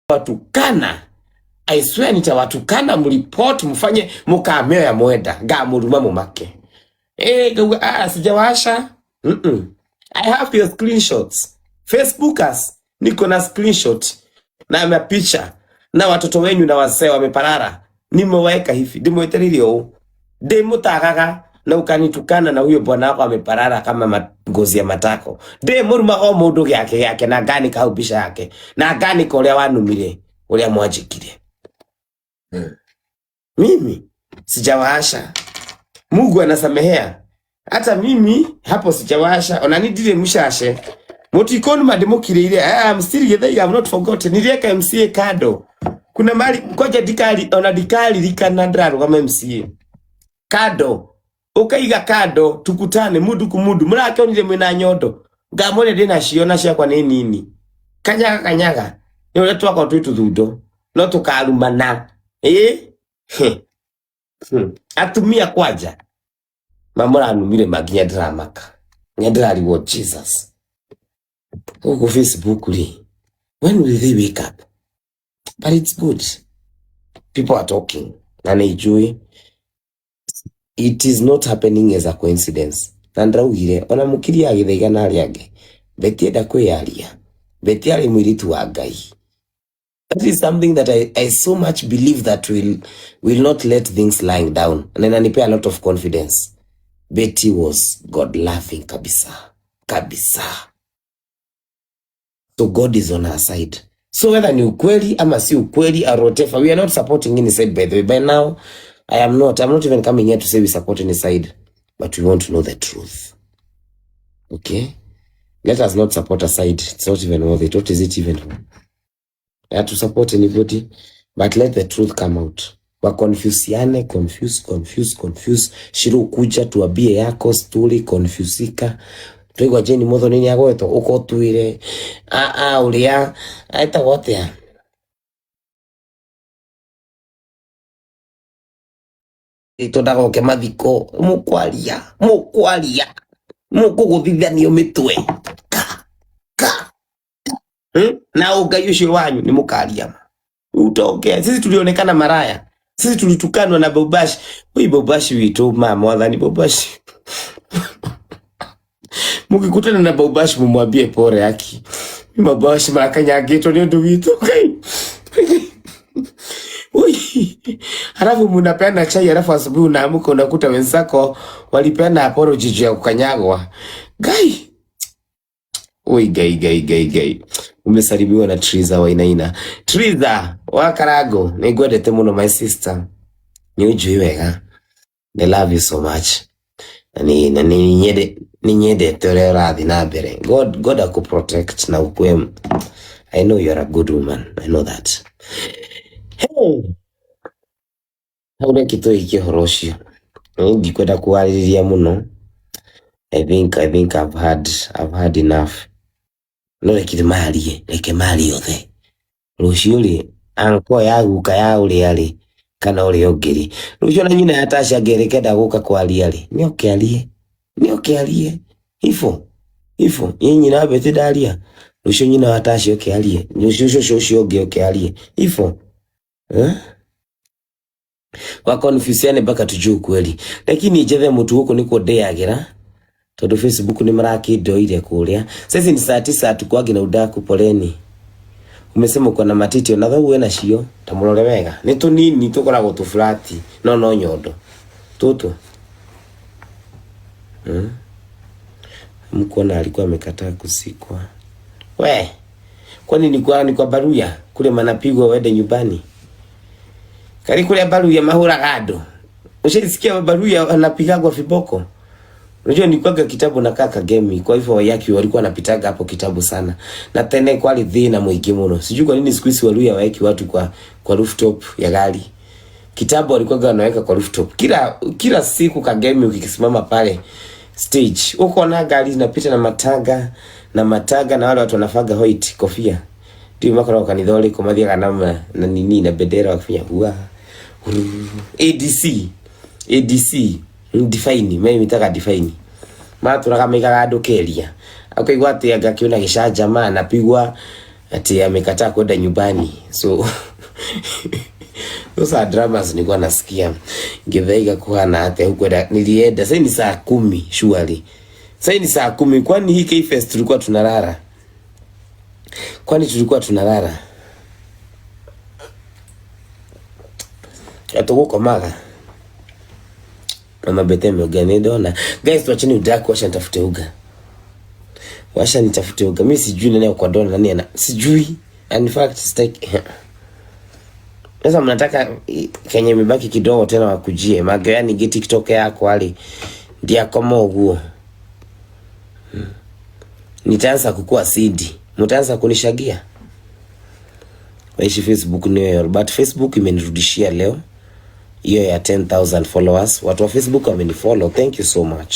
watukana. I swear nitawatukana, mreport, mfanye mukameo ya mwenda ngamuruma mumake. Sijawasha. I have your screenshots. Facebookers niko na screenshot na mapicha na watoto wenyu na wasee wameparara. Nimeweka hivi, ndimweterilio demutagaga na ukanitukana na huyo bwana wako ameparara kama ngozi ya matako. Muruma o mundu yake na gani kaubisha yake na gani korea wanumire ulia mwajikire. Mimi sijawasha. Mungu anasamehea. Hata mimi hapo sijawasha. Onanidire mushashe. Motikonu mademokire ile. I'm still here, I have not forgotten. Nilieka MCA kado. Kuna mali koja dikali, ona dikali likanandaro kama MCA. Kado. Ukaiga kado, tukutane mudu kumudu. Murake onile mwena nyodo. Ngamone dena shiona shia kwa nini. Kanyaga. Yole tuwa kwa tuitu dhudo. No tukalumana. Atumia kwaja. Mamora anumire maginya dramaka. Nyadra what Jesus. Go Facebook li. When will they wake up? But it's good. People are talking. Nanejui. It is not happening as a coincidence. Nandraugire ona mukiri agithaiga na ariage. Beti eda kweyaria. Beti ali mwiritu wa Ngai. That is something that I so much believe that will not let things lying down. And then I pay a lot of confidence. Betty was God laughing kabisa. So God is on her side. So whether ni ukweli ama si ukweli or whatever, we are not supporting any side, by the way. By now, I'm not even coming here to say we support any side, but we want to know the truth. Okay? Let us not support a side. It's not even worth it. What is it even? I have to support anybody, but let the truth come out. Wakonfusiane, confuse. Shiru kuja tuabie yako story, confusika. Tuigwa jeni motho nini yako eto, uko tuire. Ulia. Aita wote ya. Ito dako ke madhiko. Mukwalia. Mukukuthithia niyo mitwe. Na ugayushi wanyu ni mukalia. Utokea. Sisi tulionekana maraya. Sisi tulitukanwa na Bobashi. Huyu Bobashi wito mama wadhani Bobashi. Mukikutana na Bobashi mumwambie pore haki. Bobashi marakanya geto ni ndo wito. Halafu mnapeana chai, halafu asubuhi unaamka unakuta wenzako walipeana apology juu ya kukanyagwa. Gai. Gai. Umesalimiwa na Triza Wainaina. Triza Wakarago, nigwedete muno my sister. Ni ujui wega. I love you so much. Ni nyede tore radhi na bere. God aku protect na ukwe. I know you're a good woman. I know that. Hey. Hauna kito iki horoshi. Gikweda kuwalilia muno. I think I've had enough. No like mali yothe. Rushuli anko yagu kaya ule ali kana ule ogiri. Rushona nyina yatasha gerekeda guka kwa ali. Ni alie. Ifo. Yenyi na bete dalia. Rusho nyina yatasha alie. Rusho oge alie. Ifo. Wakonfusiane baka tujue kweli. Lakini jethe mtu huko niko deagira. Todo Facebook ni maraki doire kulia. Sasa ni saa 9 tukwagi na udaku poleni. Umesema uko na matiti na uwe na shio tamulole wega. Ni tunini tukora gotu flati. No nyodo. Toto. Mkona alikuwa amekataa kusikwa. We. Kwani ni kwa baruya kule manapigwa wende nyumbani. Kali kule baruya mahura gado. Ushisikia baruya anapigagwa viboko. Unajua ni kwaga kitabu na kaka game. Kwa hivyo wayaki walikuwa wanapitaga hapo kitabu sana. Na tena kwa dhina mwingi mno. Sijui kwa nini siku hizi waluya wayaki watu kwa rooftop ya gari. Kitabu walikuwa wanaweka kwa rooftop. Kila siku ka game ukisimama pale stage. Uko na gari zinapita na mataga na wale watu wanafaga white kofia. Ndio makara wakanidhole kumadhia kanama na nini na bendera wakifanya huwa. ADC define mimi mitaka define maana tunaka mega gado kelia akaigwa ati agakiona gisha jamaa anapigwa ati amekataa kwenda nyumbani. So those are dramas nilikuwa nasikia. Ngethaiga kuhana ate huko nilienda. Sasa ni saa 10 surely. Sasa ni saa 10, kwani hii K-Fest tulikuwa tunalala? Kwani tulikuwa tunalala? Atuko maga. Mama Beteme ugani dona. Guys, tuacheni udaku, washa nitafute uga. Washa nitafute uga. Mimi sijui nani kwa dona nani ana. Sijui. And in fact stake. Sasa mnataka kenye imebaki kidogo tena wakujie. Magaya ni get TikTok yako wali. Ndia kama uguo. Nitaanza kukua CD. Mtaanza kunishagia. Waishi Facebook New York, but Facebook imenirudishia leo hiyo ya 10,000 followers. Watu wa Facebook wamenifollow. Thank you so much.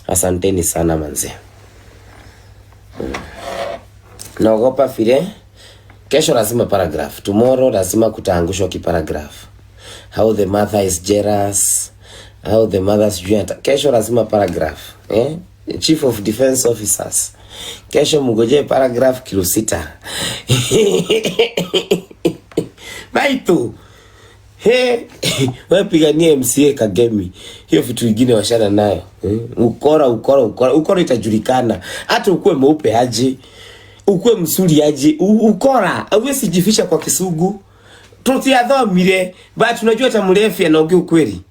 Asanteni sana manze. Naogopa vile kesho lazima paragraph. Tomorrow lazima kutaangushwa kiparagraph. How the mother is jealous. How the mother's joint. Kesho lazima paragraph. Chief of Defense Officers. Kesho mgoje paragraph kilo 6. Baitu. Wewe piganie MCA Kagemi. Hiyo vitu vingine washana nayo. Ukora itajulikana. Hata ukue mweupe aje. Ukue msuri aje. Ukora. Hauwezi jifisha kwa kisugu. Tutiathomire. But unajua hata mrefu anaongea ukweli.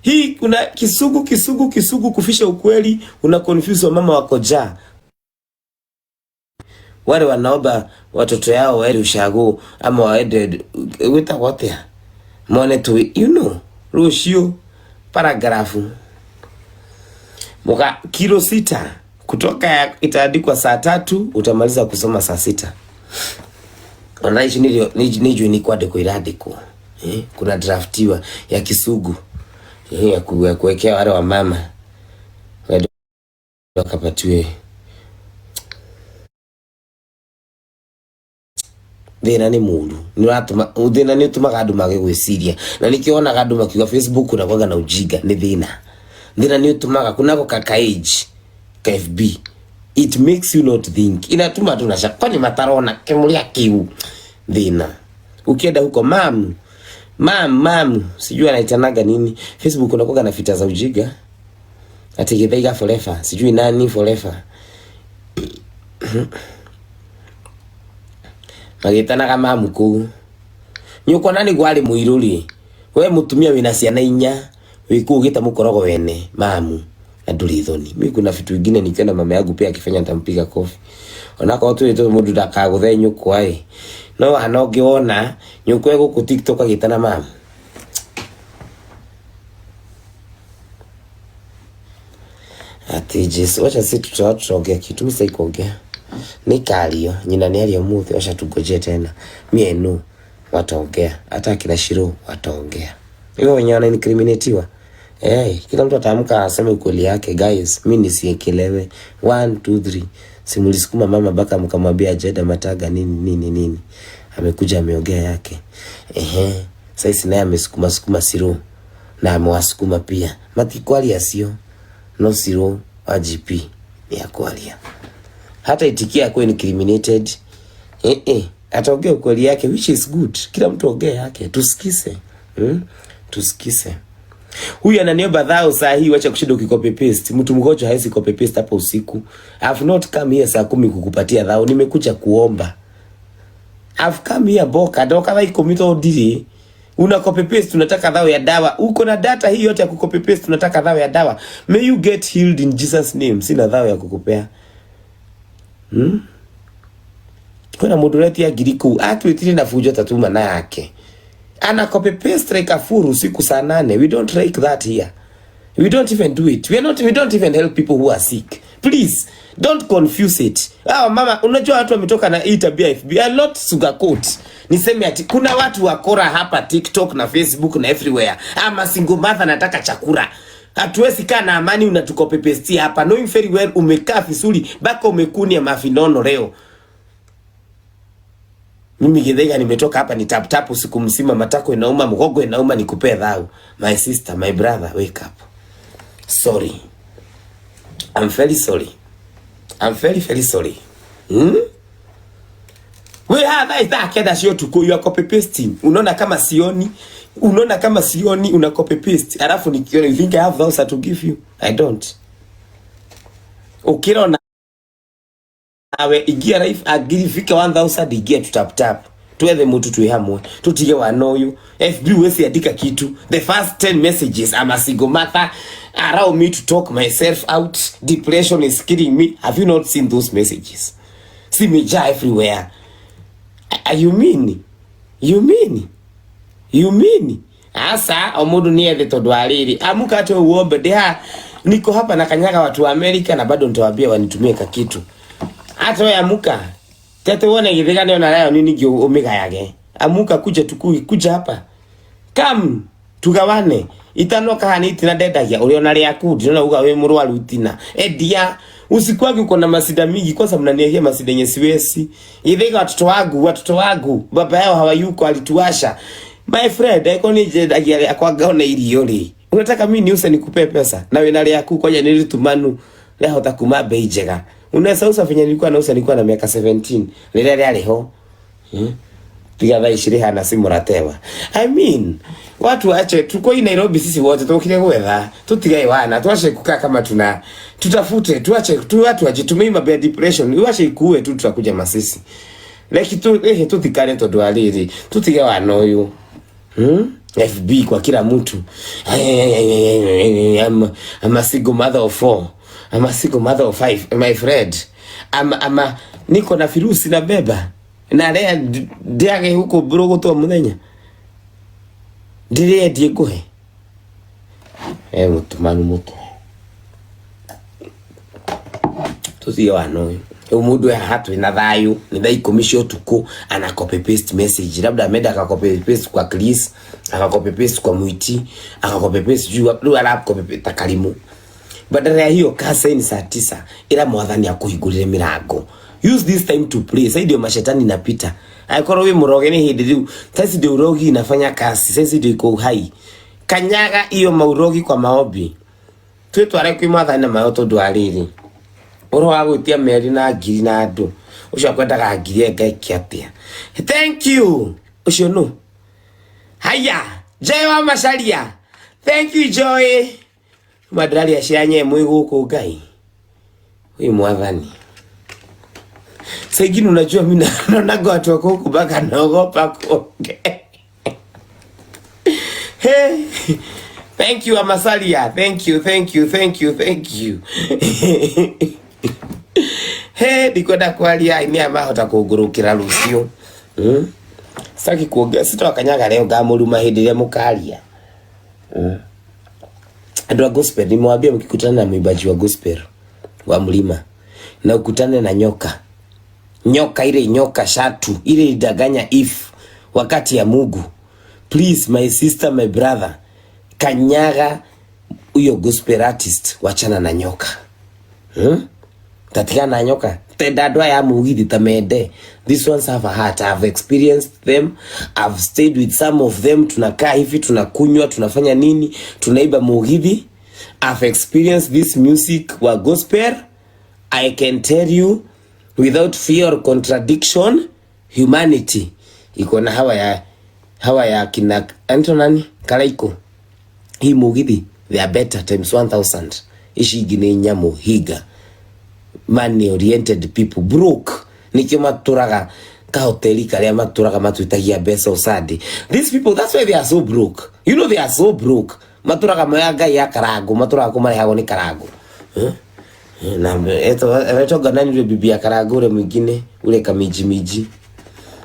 Hii kuna kisugu kufisha ukweli, una confuse wa mama wako ja. Wale wanaoba watoto yao waende ushago ama waende wita wote. Mwone tu rushio paragrafu. Moka kilo 6 kutoka itaandikwa saa 3 utamaliza kusoma saa 6. Wanaishi ni kwa deko iradiko. Kuna draftiwa ya kisugu. Ya kuwekea wale wa mama. Wakapatiwe. Thina ni mundu. Thina ni utuma gandu mage gwiciria. Na nikiona gandu makiuga Facebook na kwaga na ujiga ni thina. Thina ni utumaga kunako kakaage KFB. It makes you not think. Inatuma tunasha kwani matarona kemulia kiu. Thina. Ukienda huko Mam, sijui anaitanaga nini. Facebook unakuwa na fita za ujiga. Ati Githaiga forever. Sijui nani forever. Magitana kama muku. Nyuko nani gwali muiruri. We mutumia wina ciana 4. Wiku gita mukorogo wene. Mamu. Aduli thoni. Mimi kuna vitu vingine nikiona mama yangu pia akifanya nitampiga kofi. Onaka watu wetu mundu ndakaguthe nyuko ai. No anogiona nyuko ego ku TikTok agitana mama. Ati Jesu, wacha sisi tutaongea kitu mimi sasa kuongea. Ni kalio, nyina ni alio muthi, wacha tugoje tena. Mienu wataongea, hata kila Shiro wataongea. Hivyo wenyewe wanaincriminatiwa. Kila mtu ataamka aseme ukweli yake. Guys, mimi nisiekelewe 1 2 3. Simulisukuma mama baka mkamwambia Jeda Mataga nini. Amekuja ameongea yake. Sasa naye amesukuma Shiro na amewasukuma pia. Matikwali asio no Shiro IGP ya kwalia. Hata itikia kwa incriminated. Ataongea ukweli yake, which is good. Kila mtu ongea yake, tusikise. Tusikise. Huyu ananiomba dhao saa hii, wacha kushinda ukikopi paste. Mtu mgonjwa haezi copy paste hapa usiku. I have not come here saa 10 kukupatia dhao, nimekuja kuomba. I've come here boka, doka vai komito dili. Una copy paste tunataka dhao ya dawa. Uko na data hii yote ya kucopy paste tunataka dhao ya dawa. May you get healed in Jesus name. Sina dhao ya kukupea. Kuna modulati ya giriku atwetiri na fujo tatuma na yake. Ana copy paste like a furu siku saa 8. We don't like that here. We don't even do it. We don't even help people who are sick. Please don't confuse it. Mama, unajua watu wametoka na hii tabia FB. A lot sugarcoat. Niseme ati kuna watu wakora hapa TikTok na Facebook na everywhere. Ama single mother nataka chakula. Hatuwezi kaa na amani unatukope paste hapa. Knowing very well umekaa vizuri baka umekunia mafinono leo. Mimi Githaiga nimetoka hapa ni tap usiku mzima, matako inauma, mgogo inauma, nikupe dhao. My sister, my brother, wake up. Sorry. I'm very sorry. I'm very sorry. We have that keda sio tuko you are copy pasting. Unaona kama sioni, una copy paste. Alafu nikiona you think I have those to give you. I don't. Ukira nawe igia life agirifika 1000 igia tutap tuweze mtu tuihamwe tutige wanoyo FB wesi andika kitu the first 10 messages I'm a single mother allow me to talk myself out, depression is killing me. Have you not seen those messages? See me everywhere. You mean asa omudu ni ede todo aliri amuka to uombe deha niko hapa na kanyaga watu wa Amerika na bado nitawaambia wanitumie kitu. Hata wewe amuka. Tete uone githika ndio na leo nini gyo omega yake. Amuka kuja hapa. Come tugawane. Itanoka haniti na dedagia uliona ria kudi na uga we murwaru itina. Edia usikwagi uko na masida mingi kwa sababu mnaniehia masida yenye siwezi. Ithika watoto wangu baba yao hawayuko alituasha. My friend eko ni dedagia akwagaona irio ri. Unataka mimi niuse nikupe pesa na wewe nali yaku kwa jani tumanu leo utakuma bei njega. Unaweza usa fanya nilikuwa na miaka 17 lile aliho piga vai shiriha na simu ratewa. I mean watu ache tuko in Nairobi sisi wote tukile gwetha tutigai wana tuache kukaa kama tutafute tuache watu ajitumie mambo ya depression uache ikuwe tu tutakuja masisi like tutikane to dwaliri tutigai wana huyu FB kwa kila mtu. I'm a single mother of 4. I'm a single mother of 5. My friend. Niko na virusi na beba. Na lea diage huko brogo to muthenya. Dire diegohe. Mutumanu muto. Tusiyo wanoyo. Umudu ya hatu ina thayu ni dai komisho tuko ana copy paste message labda ameda aka copy paste kwa Chris aka copy paste kwa Mwiti aka copy paste juu ala copy paste Karimu badala ya hiyo kasa ni saa 9 ila mwadhani ya kuhigulile milango. Use this time to pray. Sasa ndio mashetani inapita aikoro we muroge ni hindi sasa ndio urogi inafanya kasi sasa ndio iko hai kanyaga hiyo maurogi kwa maombi twetu are kwimwadhani na mayoto dwaliri oro wago tia meri na ngiri na andu ucio kwendaga ngiri engeki atia. Thank you ucio no haya Joy wa Macharia. Thank you Joy madrali ashanye mwiguko ngai huyu mwadhani segini unajua mimi naona watu wako kubaka naogopa koge. Hey thank you Amasalia. Thank you He dikwenda kwalia ini amahota kugurukira Lucio. Saki kuongea sitawakanyaga leo ngamuruma hindi ile mukaria. Andu wa gospel nimwambia mkikutana na mwimbaji wa gospel wa mlima na ukutane na nyoka ile nyoka shatu ile idaganya if wakati ya Mungu, please my sister my brother kanyaga uyo gospel artist wachana na nyoka. Tatika na nyoka tedadwa ya mugithi tamede. These ones have a heart. I've experienced them. I've stayed with some of them. Tunakaa hivi tunakunywa tunafanya nini tunaiba mugithi. I've experienced this music wa gospel. I can tell you without fear or contradiction humanity iko na hawa ya kina Antonani Karaiko. Hii mugithi they are better times 1000. Ishi gine nyamu higa money oriented people broke nikyo maturaga ka hoteli kale maturaga matuitagia pesa usadi. These people that's why they are so broke. You know they are so broke. Maturaga mayaga ya karago maturaga kumare hago ni karago. Na eto ganani ule bibi ya karago ule mwingine ule kamiji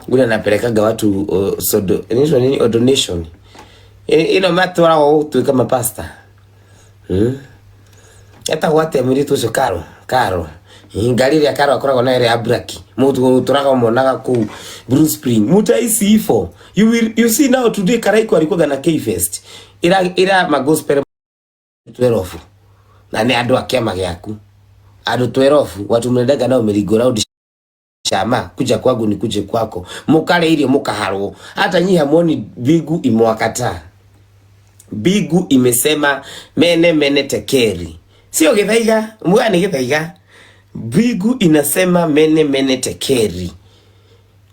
ule anapelekaga watu sodo nini donation. Ino maturaga tu kama pasta. Eta wate miritu so karo ngaliri ya karo akora na ile abraki mutu turaga monaga ku Bruce Spring mutaisi ifo. You see now today Karaiko alikuwa na K-Fest ila magospel 12 na ni adu akiama yaku adu 12 watu mnendaga nao merigora udi shama kuja kwangu ni kuje kwako mukale ile mukaharo hata nyi hamoni bigu imwakata bigu imesema mene tekeri sio githaiga mwana githaiga bigu inasema mene tekeri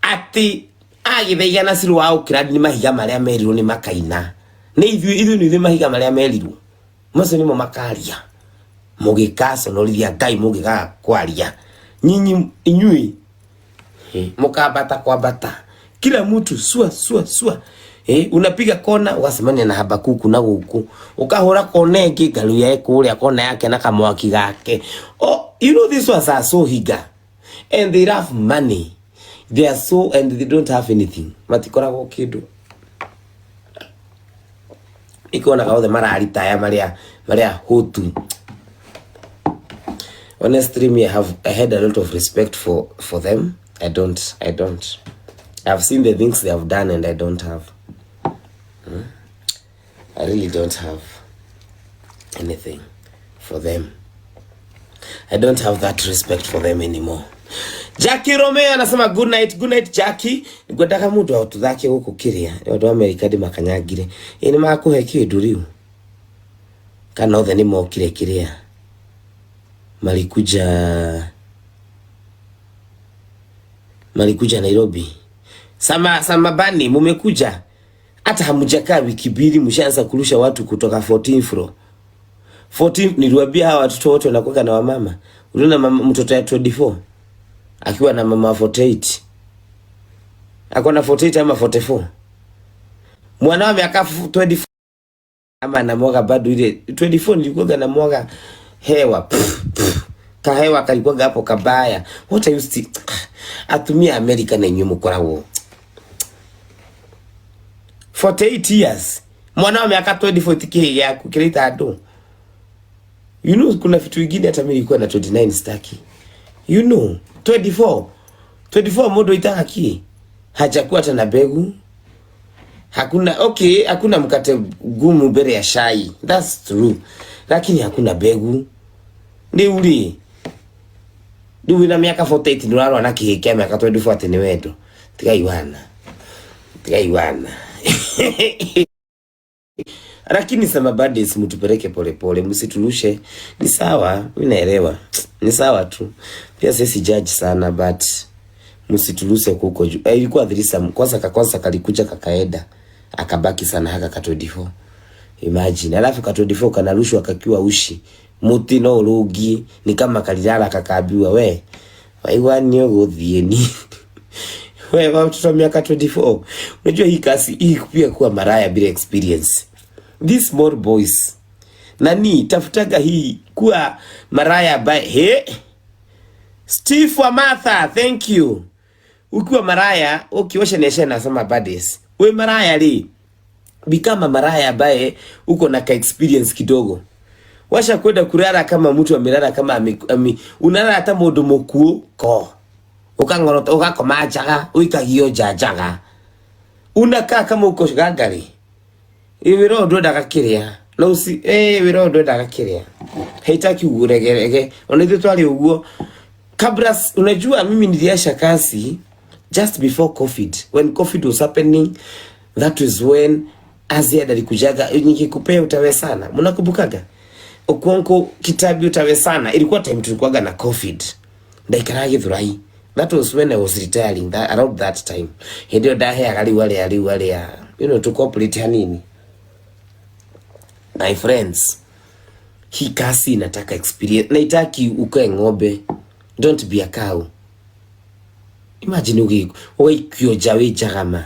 ati agithaiga na ciru wa ukiradi ni mahiga maria merirwo ni makaina ni ithu mahiga maria merirwo macio nimo makaria mugikaso no rithia ngai mugiga kwaria nyinyi inyui mukabata kwabata kila mtu sua unapiga kona ukasemania na Habakuku na guku ukahura kona ingi Galuya ekuria kona yake na kamwaki gake. Oh, you know these ones are so higa and they have money, they are so, and they don't have anything. Matikorago kindu ikona kaothe mararitaya maria hutu. Honestly, me I had a lot of respect for them. I don't. I've seen the things they have done and I don't have. I really don't have anything for them. I don't have that respect for them anymore. Jackie Romeo anasema good night Jackie. Nigwetaka mtu wa tuthake huko kiria. Watu wa Amerika di makanyagire. Ini makuhe kindu riu. Kana othe ni mokire kiria. Malikuja Nairobi. Sama bani mumekuja. Hata hamujakaa wiki mbili mshaanza kurusha watu kutoka 14th floor. 14 niliwaambia hawa watoto wote wanakuwa na wamama. Uliona mtoto ya 24 akiwa na mama 48. Ako na 48 ama 44. Mwanao miaka 24 ama anamwaga bado ile 24 nilikuwa na mwaga hewa. Kahewa kalikuwa hapo kabaya. What are you still atumia America na nyumu kwao. 48 years. Mwanao miaka 24 tiki ya kukileta ado. You know kuna vitu vingine hata mimi nilikuwa na 29 staki. You know 24 modo itaka ki. Hajakuwa hata na begu. Hakuna mkate gumu mbele ya shai. That's true. Lakini hakuna begu. Ndi uli. Ndugu na miaka 48 nuraro anakihekea miaka 24 ati ni wedo. Tigaiwana. Lakini sama badis mtupeleke pole msitulushe. Ni sawa, mimi naelewa. Ni sawa tu. Pia sisi judge sana but msituluse huko juu. Ilikuwa threesome. Kwanza kalikuja kakaeda. Akabaki sana haka ka 24. Imagine. Alafu ka 24 kanarushwa kakiwa ushi. Muti no urugi ni kama kalilala kakaambiwa we. Waiwani ogothieni. Wewe mtoto miaka 24. Unajua hii kasi hii pia kuwa maraya bila experience. These small boys. Nani tafutaga hii kuwa maraya by Steve wa Martha, thank you. Ukiwa maraya, ukiosha nesha nasema badis. We maraya li. Become maraya by uko na ka experience kidogo. Washa kwenda kulala kama mtu amelala kama unalala hata modo mokuo ko. Ukangorota ukakoma jaga, uikagio jajaga. Unakaa kama uko gangari. Ibiro ndo ndagakiria. No usi ibiro ndo ndagakiria. Haitaki uguregerege. Unajua twali uguo. Kabras unajua mimi niliasha kasi just before COVID. When COVID was happening, that was when Azia alikujaga nikikupea utawe sana. Mnakumbukaga? Okonko kitabu utawe sana. Ilikuwa time tulikuwaga na COVID. Ndaikarage thurai. That was when I was retiring, around that time. Hedio dahe akali wale ya, you know, to complete hanini. My friends, hii kasi inataka experience. Naitaki ukae ng'ombe. Don't be a cow. Imagine ukikio jawe jagama.